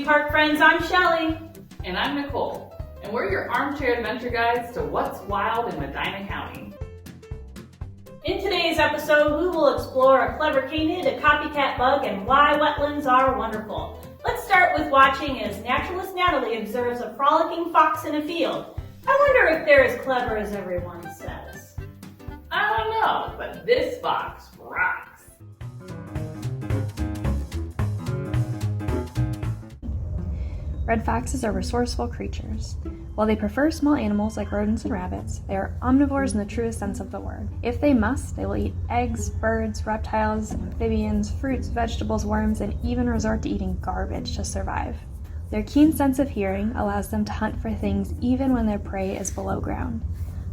Hey park friends, I'm Shelly. And I'm Nicole, and we're your armchair adventure guides to what's wild in Medina County. In today's episode, we will explore a clever canid, a copycat bug, and why wetlands are wonderful. Let's start with watching as naturalist Natalie observes a frolicking fox in a field. I wonder if they're as clever as everyone says. I don't know, but this fox rocks. Red foxes are resourceful creatures. While they prefer small animals like rodents and rabbits, they are omnivores in the truest sense of the word. If they must, they will eat eggs, birds, reptiles, amphibians, fruits, vegetables, worms, and even resort to eating garbage to survive. Their keen sense of hearing allows them to hunt for things even when their prey is below ground.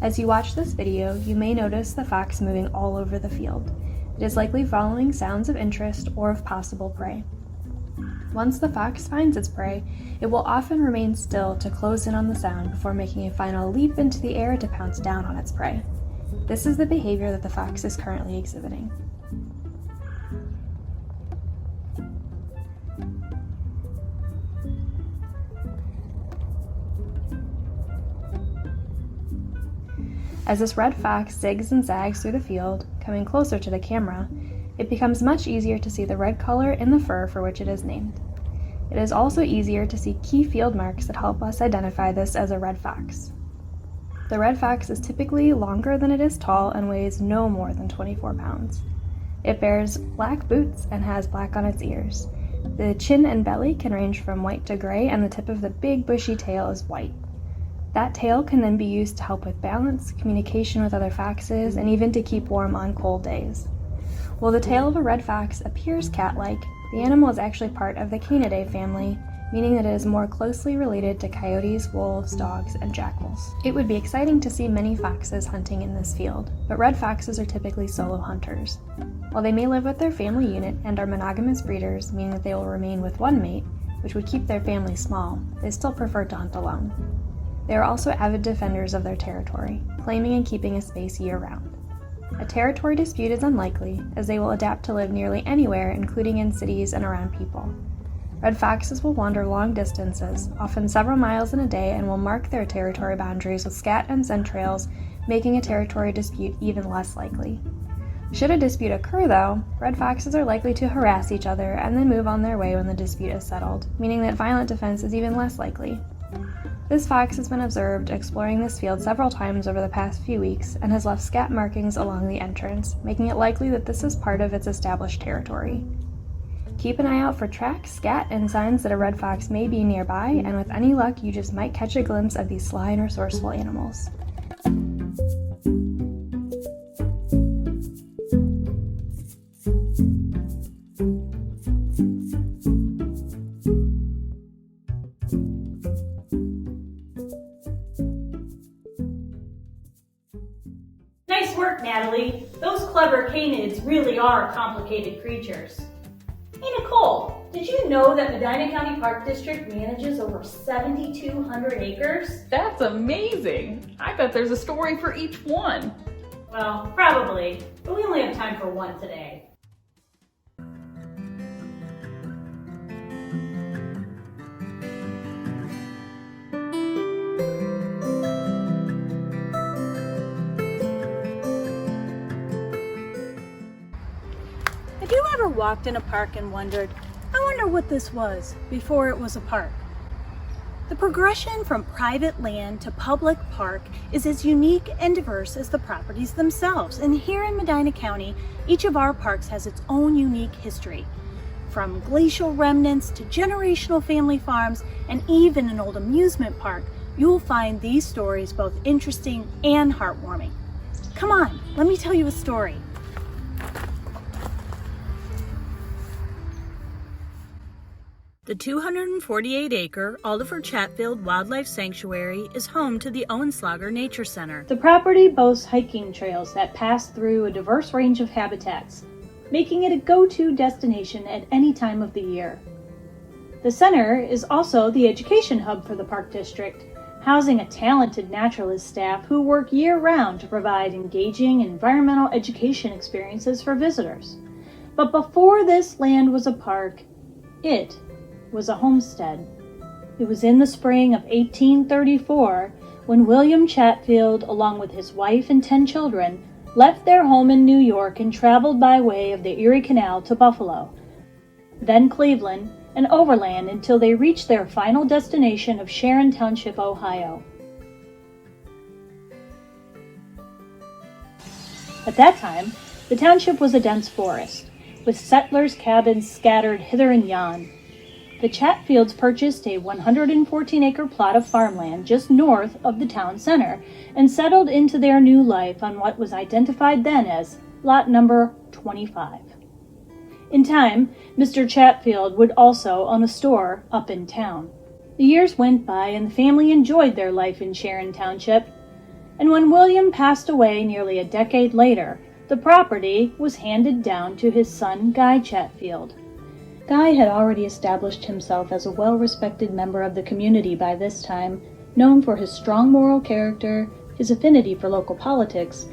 As you watch this video, you may notice the fox moving all over the field. It is likely following sounds of interest or of possible prey. Once the fox finds its prey, it will often remain still to close in on the sound before making a final leap into the air to pounce down on its prey. This is the behavior that the fox is currently exhibiting. As this red fox zigs and zags through the field, coming closer to the camera, it becomes much easier to see the red color in the fur for which it is named. It is also easier to see key field marks that help us identify this as a red fox. The red fox is typically longer than it is tall and weighs no more than 24 pounds. It bears black boots and has black on its ears. The chin and belly can range from white to gray, and the tip of the big bushy tail is white. That tail can then be used to help with balance, communication with other foxes, and even to keep warm on cold days. While the tail of a red fox appears cat-like, the animal is actually part of the Canidae family, meaning that it is more closely related to coyotes, wolves, dogs, and jackals. It would be exciting to see many foxes hunting in this field, but red foxes are typically solo hunters. While they may live with their family unit and are monogamous breeders, meaning that they will remain with one mate, which would keep their family small, they still prefer to hunt alone. They are also avid defenders of their territory, claiming and keeping a space year-round. A territory dispute is unlikely, as they will adapt to live nearly anywhere, including in cities and around people. Red foxes will wander long distances, often several miles in a day, and will mark their territory boundaries with scat and scent trails, making a territory dispute even less likely. Should a dispute occur, though, red foxes are likely to harass each other and then move on their way when the dispute is settled, meaning that violent defense is even less likely. This fox has been observed exploring this field several times over the past few weeks and has left scat markings along the entrance, making it likely that this is part of its established territory. Keep an eye out for tracks, scat, and signs that a red fox may be nearby, and with any luck, you just might catch a glimpse of these sly and resourceful animals. Nice work, Natalie. Those clever canids really are complicated creatures. Hey Nicole, did you know that Medina County Park District manages over 7,200 acres? That's amazing! I bet there's a story for each one. Well, probably, but we only have time for one today. Have you ever walked in a park and wondered, I wonder what this was before it was a park? The progression from private land to public park is as unique and diverse as the properties themselves. And here in Medina County, each of our parks has its own unique history. From glacial remnants to generational family farms and even an old amusement park, you'll find these stories both interesting and heartwarming. Come on, let me tell you a story. The 248-acre Oliver Chatfield Wildlife Sanctuary is home to the Owenslager Nature Center. The property boasts hiking trails that pass through a diverse range of habitats, making it a go-to destination at any time of the year. The center is also the education hub for the Park District, housing a talented naturalist staff who work year-round to provide engaging environmental education experiences for visitors. But before this land was a park, it was a homestead. It was in the spring of 1834 when William Chatfield, along with his wife and 10 children, left their home in New York and traveled by way of the Erie Canal to Buffalo, then Cleveland, and overland until they reached their final destination of Sharon Township, Ohio. At that time, the township was a dense forest, with settlers' cabins scattered hither and yon. The Chatfields purchased a 114-acre plot of farmland just north of the town center and settled into their new life on what was identified then as lot number 25. In time, Mr. Chatfield would also own a store up in town. The years went by and the family enjoyed their life in Sharon Township, and when William passed away nearly a decade later, the property was handed down to his son Guy Chatfield. Guy had already established himself as a well-respected member of the community by this time, known for his strong moral character, his affinity for local politics,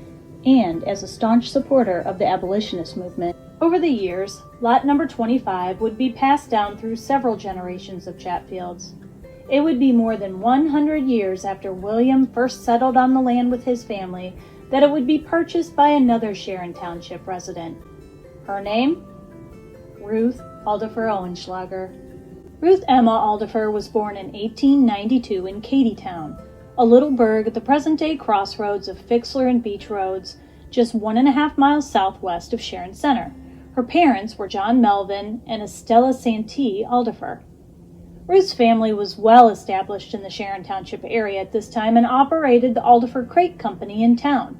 and as a staunch supporter of the abolitionist movement. Over the years, lot number 25 would be passed down through several generations of Chatfields. It would be more than 100 years after William first settled on the land with his family that it would be purchased by another Sharon Township resident. Her name? Ruth Aldifer Owenschlager. Ruth Emma Aldifer was born in 1892 in Cadytown, a little burg at the present-day crossroads of Fixler and Beach Roads, just 1.5 miles southwest of Sharon Center. Her parents were John Melvin and Estella Santee Aldifer. Ruth's family was well established in the Sharon Township area at this time and operated the Aldifer Crate Company in town.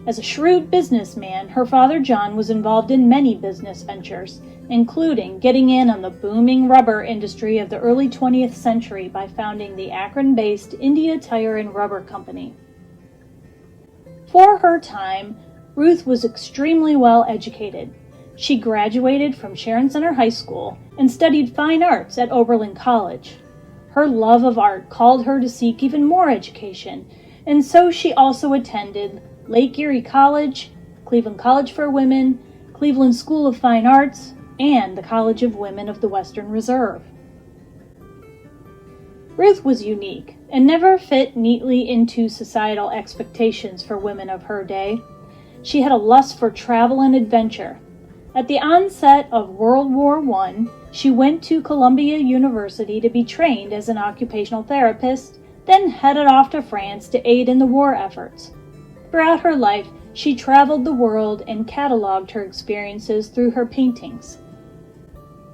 As a shrewd businessman, her father John was involved in many business ventures, including getting in on the booming rubber industry of the early 20th century by founding the Akron-based India Tire and Rubber Company. For her time, Ruth was extremely well educated. She graduated from Sharon Center High School and studied fine arts at Oberlin College. Her love of art called her to seek even more education, and so she also attended Lake Erie College, Cleveland College for Women, Cleveland School of Fine Arts, and the College of Women of the Western Reserve. Ruth was unique and never fit neatly into societal expectations for women of her day. She had a lust for travel and adventure. At the onset of World War I, she went to Columbia University to be trained as an occupational therapist, then headed off to France to aid in the war efforts. Throughout her life, she traveled the world and cataloged her experiences through her paintings.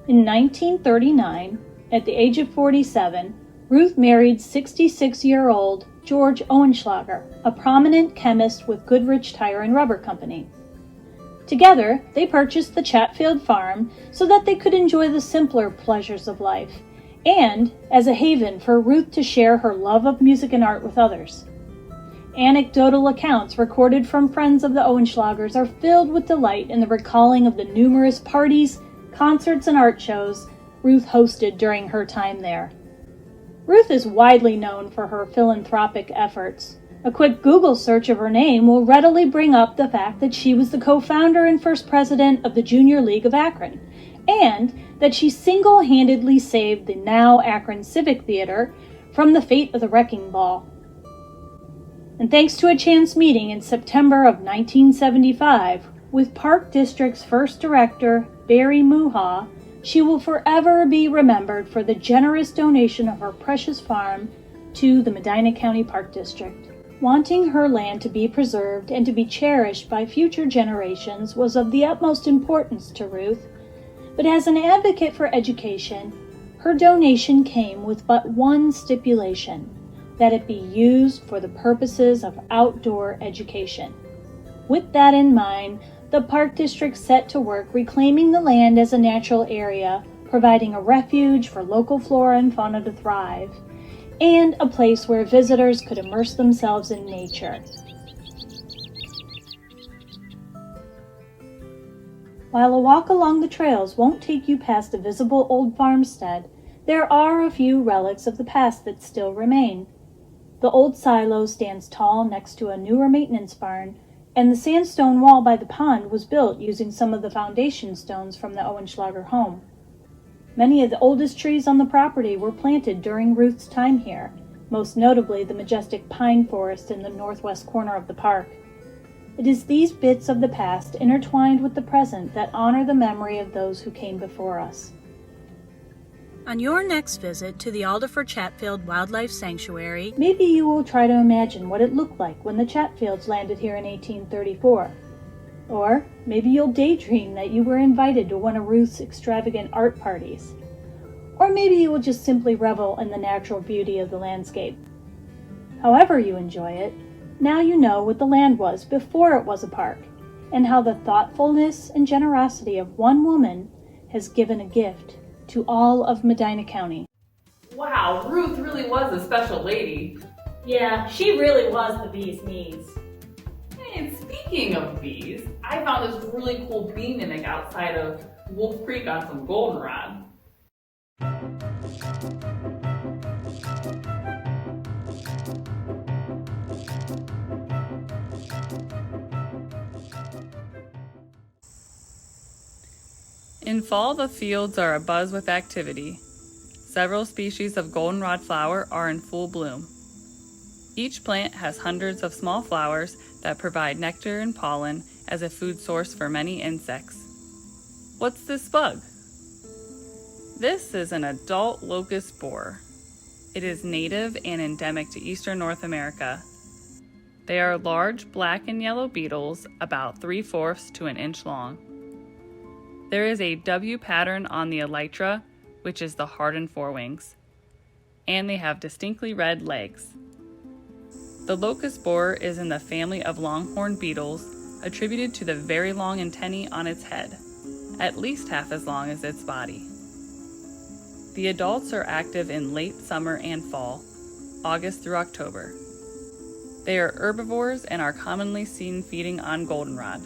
In 1939, at the age of 47, Ruth married 66-year-old George Owenschlager, a prominent chemist with Goodrich Tire and Rubber Company. Together, they purchased the Chatfield farm so that they could enjoy the simpler pleasures of life, and as a haven for Ruth to share her love of music and art with others. Anecdotal accounts recorded from friends of the Owenschlagers are filled with delight in the recalling of the numerous parties, concerts, and art shows Ruth hosted during her time there. Ruth is widely known for her philanthropic efforts. A quick Google search of her name will readily bring up the fact that she was the co-founder and first president of the Junior League of Akron, and that she single-handedly saved the now Akron Civic Theater from the fate of the wrecking ball. And thanks to a chance meeting in September of 1975 with Park District's first director, Barry Muha, she will forever be remembered for the generous donation of her precious farm to the Medina County Park District. Wanting her land to be preserved and to be cherished by future generations was of the utmost importance to Ruth, but as an advocate for education, her donation came with but one stipulation: that it be used for the purposes of outdoor education. With that in mind, the Park District set to work reclaiming the land as a natural area, providing a refuge for local flora and fauna to thrive, and a place where visitors could immerse themselves in nature. While a walk along the trails won't take you past a visible old farmstead, there are a few relics of the past that still remain. The old silo stands tall next to a newer maintenance barn, and the sandstone wall by the pond was built using some of the foundation stones from the Owenschlager home. Many of the oldest trees on the property were planted during Ruth's time here, most notably the majestic pine forest in the northwest corner of the park. It is these bits of the past intertwined with the present that honor the memory of those who came before us. On your next visit to the Alderford Chatfield Wildlife Sanctuary, maybe you will try to imagine what it looked like when the Chatfields landed here in 1834. Or maybe you'll daydream that you were invited to one of Ruth's extravagant art parties. Or maybe you will just simply revel in the natural beauty of the landscape. However you enjoy it, now you know what the land was before it was a park, and how the thoughtfulness and generosity of one woman has given a gift to all of Medina County. Wow, Ruth really was a special lady. Yeah, she really was the bee's knees. And speaking of bees, I found this really cool bee mimic outside of Wolf Creek on some goldenrod. In fall, the fields are abuzz with activity. Several species of goldenrod flower are in full bloom. Each plant has hundreds of small flowers that provide nectar and pollen as a food source for many insects. What's this bug? This is an adult locust borer. It is native and endemic to eastern North America. They are large black and yellow beetles about 3/4 to an inch long. There is a W pattern on the elytra, which is the hardened forewings, and they have distinctly red legs. The locust borer is in the family of longhorn beetles, attributed to the very long antennae on its head, at least half as long as its body. The adults are active in late summer and fall, August through October. They are herbivores and are commonly seen feeding on goldenrod.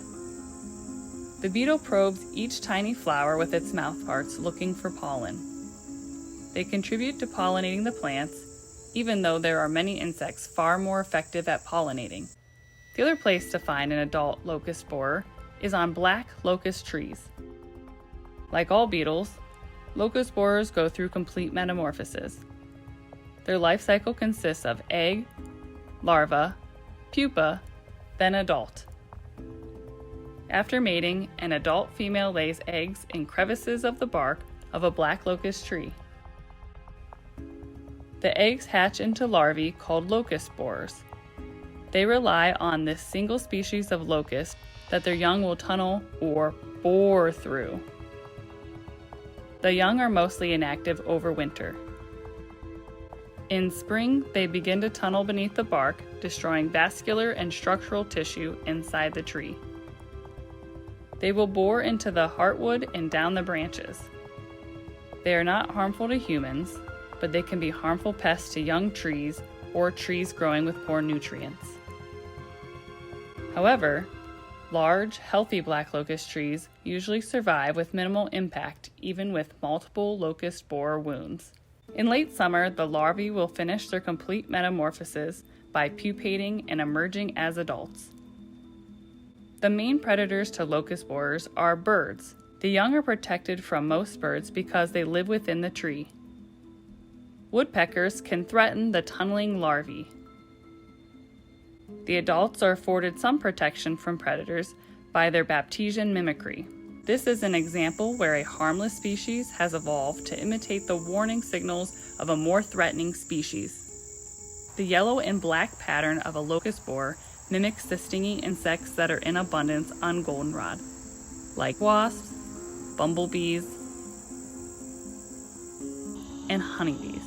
The beetle probes each tiny flower with its mouthparts looking for pollen. They contribute to pollinating the plants, even though there are many insects far more effective at pollinating. The other place to find an adult locust borer is on black locust trees. Like all beetles, locust borers go through complete metamorphosis. Their life cycle consists of egg, larva, pupa, then adult. After mating, an adult female lays eggs in crevices of the bark of a black locust tree. The eggs hatch into larvae called locust borers. They rely on this single species of locust that their young will tunnel or bore through. The young are mostly inactive over winter. In spring, they begin to tunnel beneath the bark, destroying vascular and structural tissue inside the tree. They will bore into the heartwood and down the branches. They are not harmful to humans, but they can be harmful pests to young trees or trees growing with poor nutrients. However, large, healthy black locust trees usually survive with minimal impact, even with multiple locust borer wounds. In late summer, the larvae will finish their complete metamorphosis by pupating and emerging as adults. The main predators to locust borers are birds. The young are protected from most birds because they live within the tree. Woodpeckers can threaten the tunneling larvae. The adults are afforded some protection from predators by their baptisian mimicry. This is an example where a harmless species has evolved to imitate the warning signals of a more threatening species. The yellow and black pattern of a locust borer mimics the stinging insects that are in abundance on goldenrod, like wasps, bumblebees, and honeybees.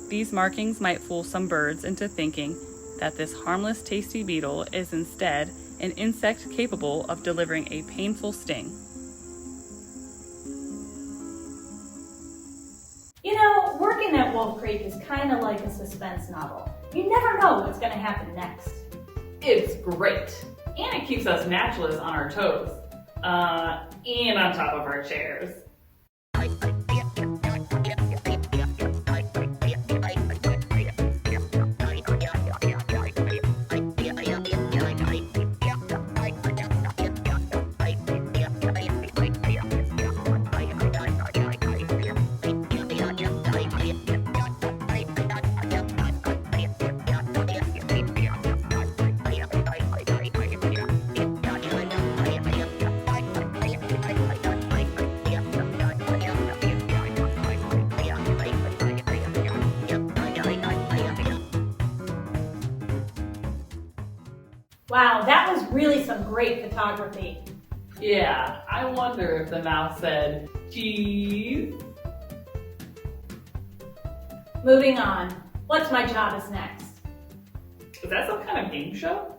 These markings might fool some birds into thinking that this harmless, tasty beetle is instead an insect capable of delivering a painful sting. You know, working at Wolf Creek is kind of like a suspense novel. You never know what's going to happen next. It's great, and it keeps us naturalists on our toes, and on top of our chairs. Wow, that was really some great photography. Yeah, I wonder if the mouse said cheese. Moving on. What's my job is next? Is that some kind of game show?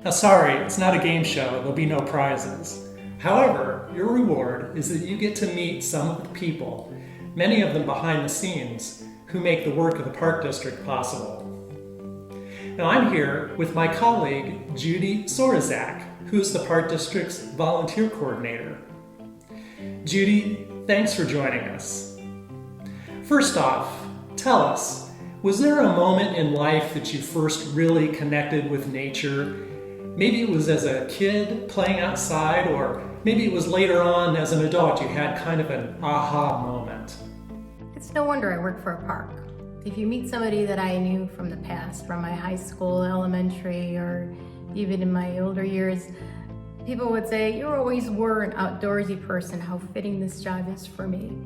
Now, sorry, it's not a game show. There'll be no prizes. However, your reward is that you get to meet some of the people, many of them behind the scenes, who make the work of the Park District possible. Now, I'm here with my colleague, Judy Sorazak, who's the Park District's volunteer coordinator. Judy, thanks for joining us. First off, tell us, was there a moment in life that you first really connected with nature? Maybe it was as a kid playing outside, or maybe it was later on as an adult you had kind of an aha moment. It's no wonder I work for a park. If you meet somebody that I knew from the past, from my high school, elementary, or even in my older years, people would say, you always were an outdoorsy person, how fitting this job is for me.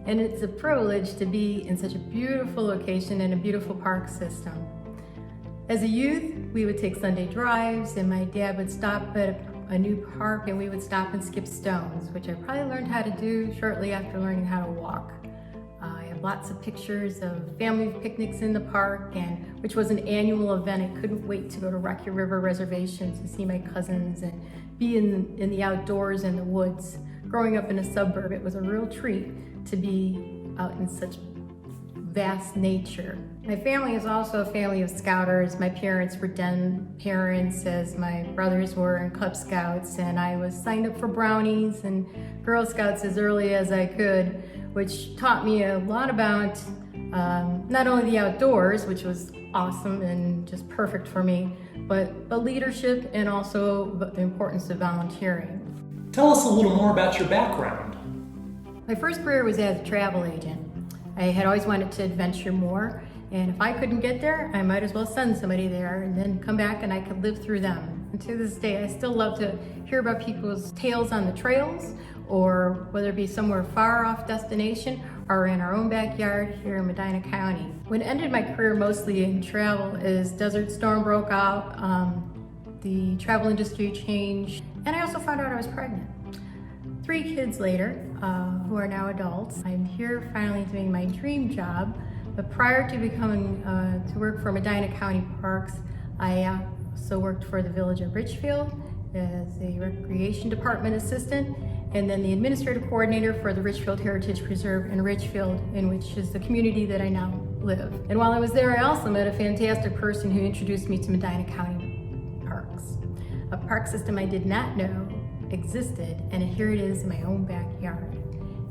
And it's a privilege to be in such a beautiful location and a beautiful park system. As a youth, we would take Sunday drives, and my dad would stop at a new park and we would stop and skip stones, which I probably learned how to do shortly after learning how to walk. I have lots of pictures of family picnics in the park, which was an annual event. I couldn't wait to go to Rocky River Reservation to see my cousins and be in the outdoors and the woods. Growing up in a suburb, it was a real treat to be out in such vast nature. My family is also a family of scouters. My parents were den parents, as my brothers were in Cub Scouts, and I was signed up for Brownies and Girl Scouts as early as I could, which taught me a lot about not only the outdoors, which was awesome and just perfect for me, but leadership and also the importance of volunteering. Tell us a little more about your background. My first career was as a travel agent. I had always wanted to adventure more, and if I couldn't get there, I might as well send somebody there and then come back and I could live through them. And to this day, I still love to hear about people's tales on the trails, or whether it be somewhere far off destination or in our own backyard here in Medina County. What ended my career mostly in travel is Desert Storm broke out, the travel industry changed, and I also found out I was pregnant. 3 kids later, who are now adults, I'm here finally doing my dream job. But prior to becoming to work for Medina County Parks, I also worked for the Village of Richfield as a recreation department assistant, and then the administrative coordinator for the Richfield Heritage Preserve in Richfield, in which is the community that I now live. And while I was there, I also met a fantastic person who introduced me to Medina County Parks, a park system I did not know existed, and here it is in my own backyard.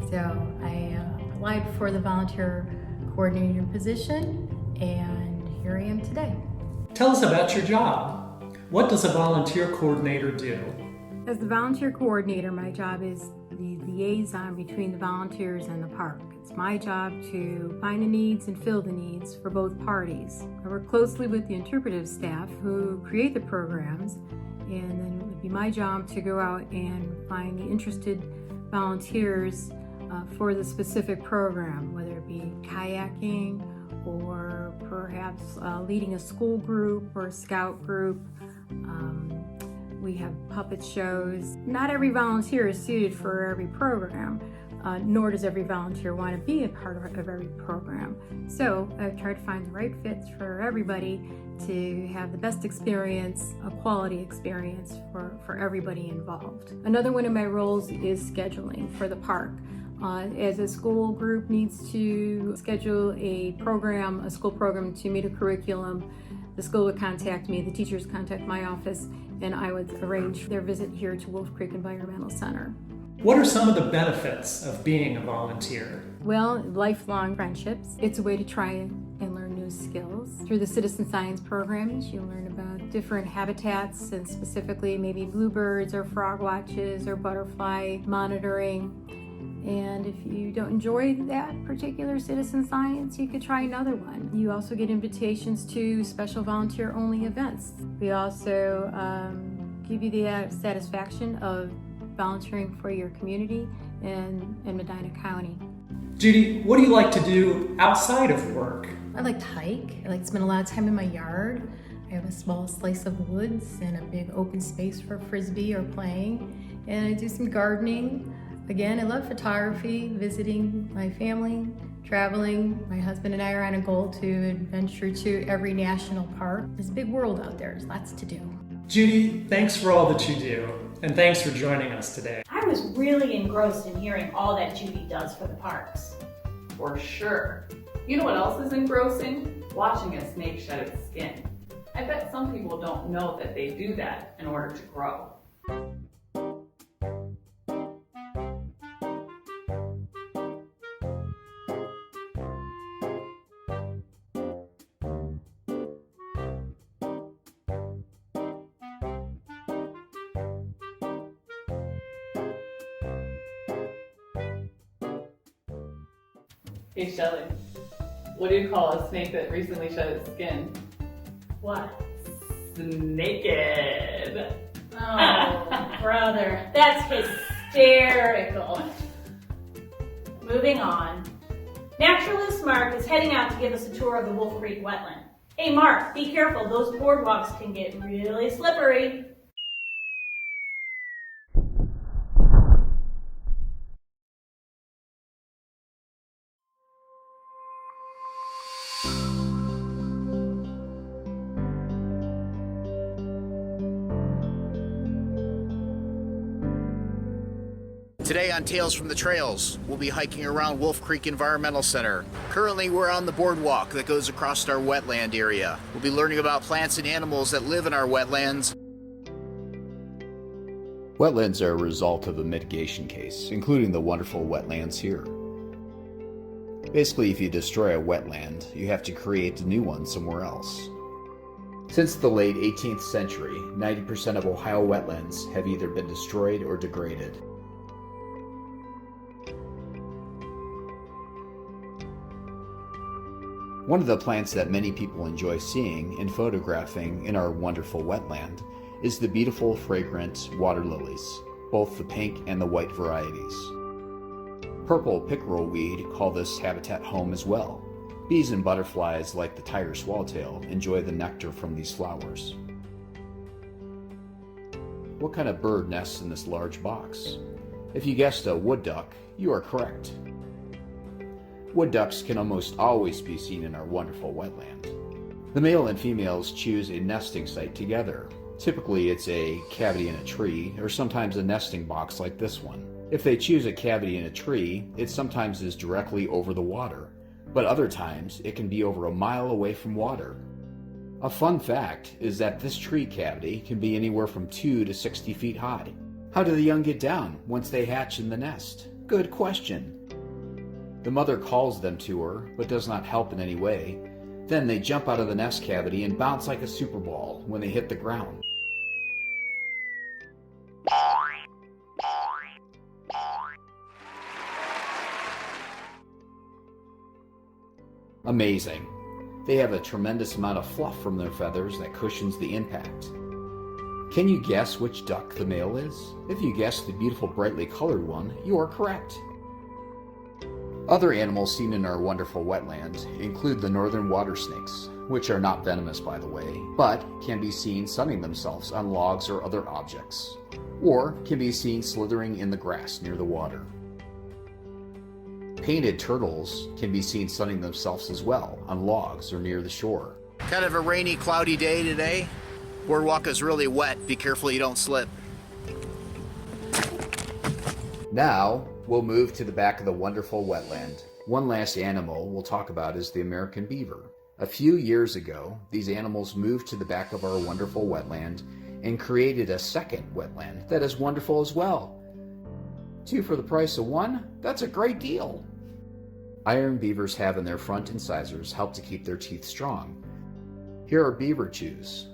So I applied for the volunteer coordinator position, and here I am today. Tell us about your job. What does a volunteer coordinator do? As the volunteer coordinator, my job is the liaison between the volunteers and the park. It's my job to find the needs and fill the needs for both parties. I work closely with the interpretive staff who create the programs, and then it would be my job to go out and find the interested volunteers for the specific program, whether it be kayaking or perhaps leading a school group or a scout group. We have puppet shows. Not every volunteer is suited for every program, nor does every volunteer want to be a part of every program. So I try to find the right fits for everybody to have the best experience, a quality experience for everybody involved. Another one of my roles is scheduling for the park. As a school group needs to schedule a program, a school program to meet a curriculum, the school would contact me, the teachers contact my office, and I would arrange their visit here to Wolf Creek Environmental Center. What are some of the benefits of being a volunteer? Well, lifelong friendships. It's a way to try and learn new skills. Through the citizen science programs, you learn about different habitats, and specifically maybe bluebirds or frog watches or butterfly monitoring. And if you don't enjoy that particular citizen science, you could try another one. You also get invitations to special volunteer-only events. We also give you the satisfaction of volunteering for your community in Medina County. Judy, what do you like to do outside of work? I like to hike. I like to spend a lot of time in my yard. I have a small slice of woods and a big open space for frisbee or playing. And I do some gardening. Again, I love photography, visiting my family, traveling. My husband and I are on a goal to adventure to every national park. There's a big world out there. There's lots to do. Judy, thanks for all that you do, and thanks for joining us today. I was really engrossed in hearing all that Judy does for the parks. For sure. You know what else is engrossing? Watching a snake shed its skin. I bet some people don't know that they do that in order to grow. Hey Shelly, what do you call a snake that recently shed its skin? What? Naked. Oh, brother, that's hysterical. Moving on. Naturalist Mark is heading out to give us a tour of the Wolf Creek wetland. Hey Mark, be careful, those boardwalks can get really slippery. Today on Tales from the Trails, we'll be hiking around Wolf Creek Environmental Center. Currently, we're on the boardwalk that goes across our wetland area. We'll be learning about plants and animals that live in our wetlands. Wetlands are a result of a mitigation case, including the wonderful wetlands here. Basically, if you destroy a wetland, you have to create a new one somewhere else. Since the late 18th century, 90% of Ohio wetlands have either been destroyed or degraded. One of the plants that many people enjoy seeing and photographing in our wonderful wetland is the beautiful, fragrant water lilies, both the pink and the white varieties. Purple pickerel weed call this habitat home as well. Bees and butterflies like the tiger swallowtail enjoy the nectar from these flowers. What kind of bird nests in this large box? If you guessed a wood duck, you are correct. Wood ducks can almost always be seen in our wonderful wetland. The male and females choose a nesting site together. Typically it's a cavity in a tree, or sometimes a nesting box like this one. If they choose a cavity in a tree, it sometimes is directly over the water, but other times it can be over a mile away from water. A fun fact is that this tree cavity can be anywhere from 2 to 60 feet high. How do the young get down once they hatch in the nest? Good question. The mother calls them to her, but does not help in any way. Then they jump out of the nest cavity and bounce like a super ball when they hit the ground. Amazing. They have a tremendous amount of fluff from their feathers that cushions the impact. Can you guess which duck the male is? If you guessed the beautiful brightly colored one, you are correct. Other animals seen in our wonderful wetland include the northern water snakes, which are not venomous by the way, but can be seen sunning themselves on logs or other objects, or can be seen slithering in the grass near the water. Painted turtles can be seen sunning themselves as well on logs or near the shore. Kind of a rainy, cloudy day today. Boardwalk is really wet. Be careful you don't slip. Now, we'll move to the back of the wonderful wetland. One last animal we'll talk about is the American beaver. A few years ago, these animals moved to the back of our wonderful wetland and created a second wetland that is wonderful as well. 2 for the price of 1? That's a great deal. Iron beavers have in their front incisors help to keep their teeth strong. Here are beaver chews.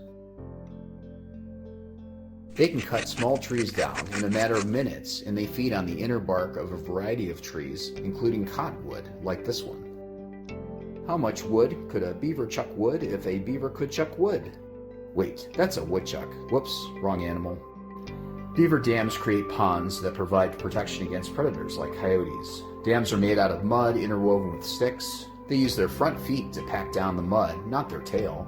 They can cut small trees down in a matter of minutes, and they feed on the inner bark of a variety of trees, including cottonwood, like this one. How much wood could a beaver chuck wood if a beaver could chuck wood? Wait, that's a woodchuck. Whoops, wrong animal. Beaver dams create ponds that provide protection against predators like coyotes. Dams are made out of mud interwoven with sticks. They use their front feet to pack down the mud, not their tail.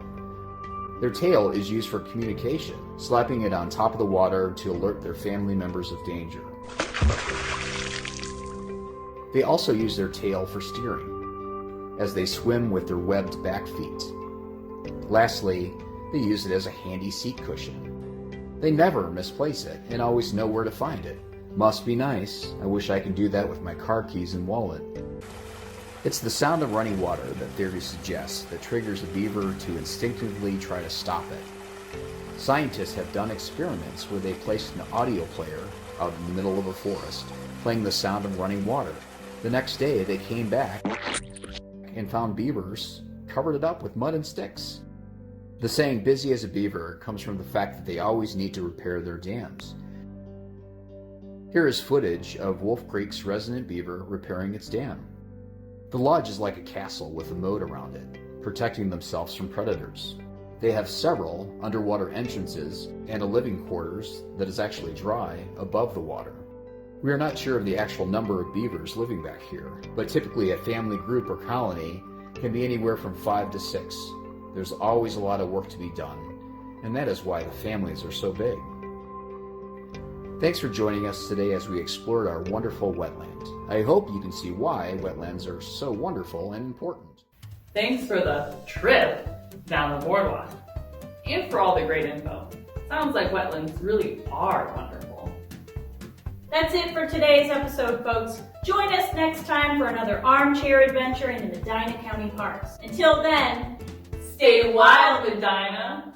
Their tail is used for communication, slapping it on top of the water to alert their family members of danger. They also use their tail for steering, as they swim with their webbed back feet. Lastly, they use it as a handy seat cushion. They never misplace it and always know where to find it. Must be nice. I wish I could do that with my car keys and wallet. It's the sound of running water that theory suggests that triggers a beaver to instinctively try to stop it. Scientists have done experiments where they placed an audio player out in the middle of a forest, playing the sound of running water. The next day they came back and found beavers covered it up with mud and sticks. The saying busy as a beaver comes from the fact that they always need to repair their dams. Here is footage of Wolf Creek's resident beaver repairing its dam. The lodge is like a castle with a moat around it, protecting themselves from predators. They have several underwater entrances and a living quarters that is actually dry above the water. We are not sure of the actual number of beavers living back here, but typically a family group or colony can be anywhere from 5 to 6. There's always a lot of work to be done, and that is why the families are so big. Thanks for joining us today as we explored our wonderful wetland. I hope you can see why wetlands are so wonderful and important. Thanks for the trip down the boardwalk and for all the great info. Sounds like wetlands really are wonderful. That's it for today's episode, folks. Join us next time for another armchair adventure in the Medina County Parks. Until then, Stay wild, Medina!